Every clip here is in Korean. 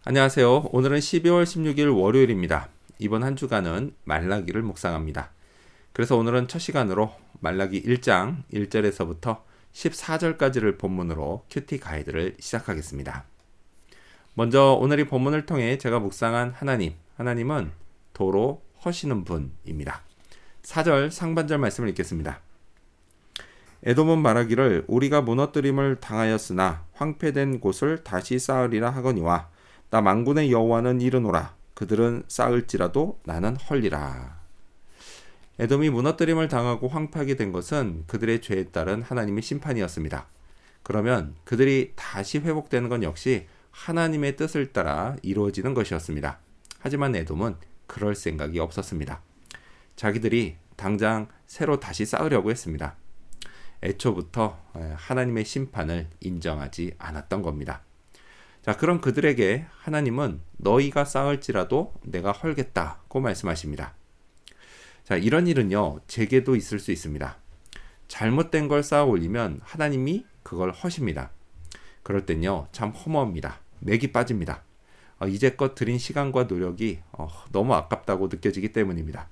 안녕하세요. 오늘은 12월 16일 월요일입니다. 이번 한 주간은 말라기를 묵상합니다. 그래서 오늘은 첫 시간으로 말라기 1장 1절에서부터 14절까지를 본문으로 큐티 가이드를 시작하겠습니다. 먼저 오늘 이 본문을 통해 제가 묵상한 하나님은 도로 허시는 분입니다. 4절 상반절 말씀을 읽겠습니다. 에돔은 말하기를 우리가 무너뜨림을 당하였으나 황폐된 곳을 다시 쌓으리라 하거니와 나 만군의 여호와는 이르노라 그들은 쌓을지라도 나는 헐리라. 에돔이 무너뜨림을 당하고 황폐하게 된 것은 그들의 죄에 따른 하나님의 심판이었습니다. 그러면 그들이 다시 회복되는 건 역시 하나님의 뜻을 따라 이루어지는 것이었습니다. 하지만 에돔은 그럴 생각이 없었습니다. 자기들이 당장 새로 다시 쌓으려고 했습니다. 애초부터 하나님의 심판을 인정하지 않았던 겁니다. 자, 그럼 그들에게 하나님은 너희가 쌓을지라도 내가 헐겠다고 말씀하십니다. 자, 이런 일은요, 제게도 있을 수 있습니다. 잘못된 걸 쌓아 올리면 하나님이 그걸 허십니다. 그럴 땐요, 참 허무합니다. 맥이 빠집니다. 이제껏 들인 시간과 노력이 너무 아깝다고 느껴지기 때문입니다.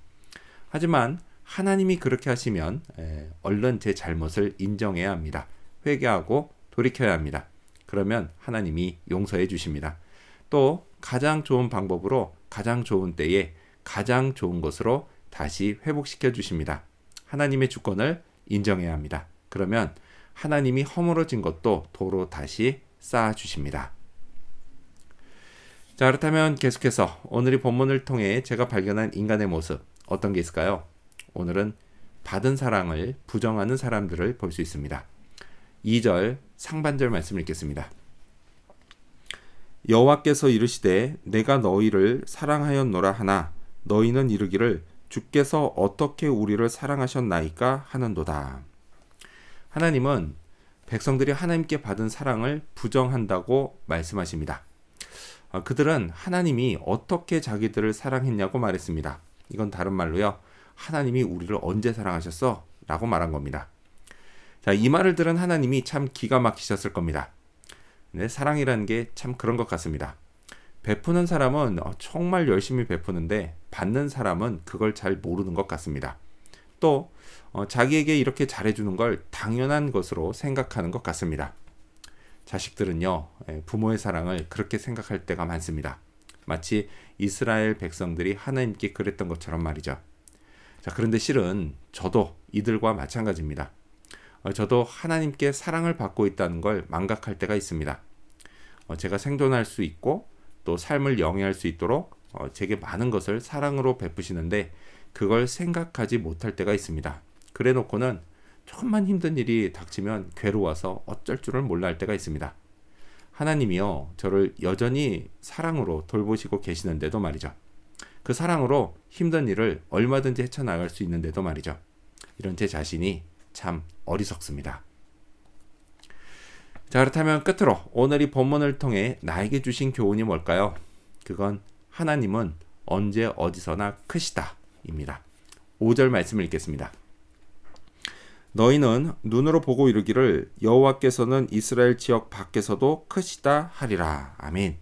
하지만 하나님이 그렇게 하시면 얼른 제 잘못을 인정해야 합니다. 회개하고 돌이켜야 합니다. 그러면 하나님이 용서해 주십니다. 또 가장 좋은 방법으로 가장 좋은 때에 가장 좋은 것으로 다시 회복시켜 주십니다. 하나님의 주권을 인정해야 합니다. 그러면 하나님이 허물어진 것도 도로 다시 쌓아 주십니다. 자, 그렇다면 계속해서 오늘 이 본문을 통해 제가 발견한 인간의 모습 어떤 게 있을까요? 오늘은 받은 사랑을 부정하는 사람들을 볼 수 있습니다. 2절 상반절 말씀을 읽겠습니다. 여호와께서 이르시되 내가 너희를 사랑하였노라 하나 너희는 이르기를 주께서 어떻게 우리를 사랑하셨나이까 하는도다. 하나님은 백성들이 하나님께 받은 사랑을 부정한다고 말씀하십니다. 그들은 하나님이 어떻게 자기들을 사랑했냐고 말했습니다. 이건 다른 말로요. 하나님이 우리를 언제 사랑하셨어? 라고 말한 겁니다. 자, 이 말을 들은 하나님이 참 기가 막히셨을 겁니다. 네, 사랑이라는 게 참 그런 것 같습니다. 베푸는 사람은 정말 열심히 베푸는데 받는 사람은 그걸 잘 모르는 것 같습니다. 또 자기에게 이렇게 잘해주는 걸 당연한 것으로 생각하는 것 같습니다. 자식들은요, 부모의 사랑을 그렇게 생각할 때가 많습니다. 마치 이스라엘 백성들이 하나님께 그랬던 것처럼 말이죠. 자, 그런데 실은 저도 이들과 마찬가지입니다. 저도 하나님께 사랑을 받고 있다는 걸 망각할 때가 있습니다. 제가 생존할 수 있고 또 삶을 영위할 수 있도록 제게 많은 것을 사랑으로 베푸시는데 그걸 생각하지 못할 때가 있습니다. 그래 놓고는 조금만 힘든 일이 닥치면 괴로워서 어쩔 줄을 몰라 할 때가 있습니다. 하나님이요, 저를 여전히 사랑으로 돌보시고 계시는데도 말이죠. 그 사랑으로 힘든 일을 얼마든지 헤쳐나갈 수 있는데도 말이죠. 이런 제 자신이 참 어리석습니다. 자, 그렇다면 끝으로 오늘 이 본문을 통해 나에게 주신 교훈이 뭘까요? 그건 하나님은 언제 어디서나 크시다 입니다. 5절 말씀을 읽겠습니다. 너희는 눈으로 보고 이르기를 여호와께서는 이스라엘 지역 밖에서도 크시다 하리라. 아멘.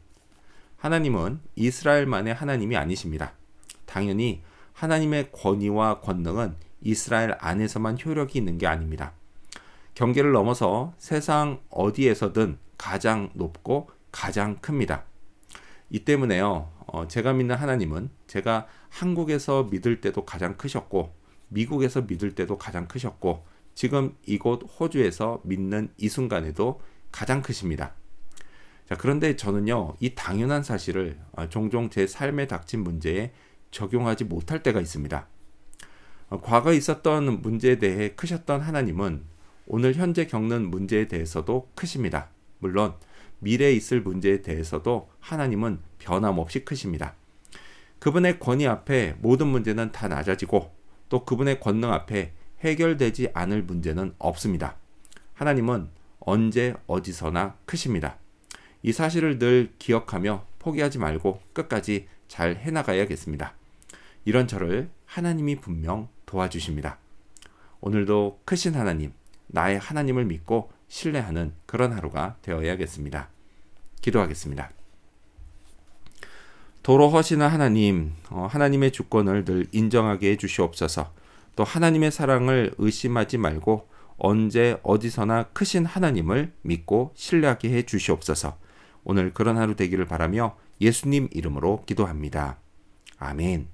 하나님은 이스라엘만의 하나님이 아니십니다. 당연히 하나님의 권위와 권능은 이스라엘 안에서만 효력이 있는 게 아닙니다. 경계를 넘어서 세상 어디에서든 가장 높고 가장 큽니다. 이 때문에요, 제가 믿는 하나님은 제가 한국에서 믿을 때도 가장 크셨고 미국에서 믿을 때도 가장 크셨고 지금 이곳 호주에서 믿는 이 순간에도 가장 크십니다. 자, 그런데 저는요, 이 당연한 사실을 종종 제 삶에 닥친 문제에 적용하지 못할 때가 있습니다. 과거에 있었던 문제에 대해 크셨던 하나님은 오늘 현재 겪는 문제에 대해서도 크십니다. 물론 미래에 있을 문제에 대해서도 하나님은 변함없이 크십니다. 그분의 권위 앞에 모든 문제는 다 낮아지고 또 그분의 권능 앞에 해결되지 않을 문제는 없습니다. 하나님은 언제 어디서나 크십니다. 이 사실을 늘 기억하며 포기하지 말고 끝까지 잘 해나가야겠습니다. 이런 저를 하나님이 분명 도와주십니다. 오늘도 크신 하나님, 나의 하나님을 믿고 신뢰하는 그런 하루가 되어야겠습니다. 기도하겠습니다. 도로 허시는 하나님, 하나님의 주권을 늘 인정하게 해 주시옵소서. 또 하나님의 사랑을 의심하지 말고 언제 어디서나 크신 하나님을 믿고 신뢰하게 해 주시옵소서. 오늘 그런 하루 되기를 바라며 예수님 이름으로 기도합니다. 아멘.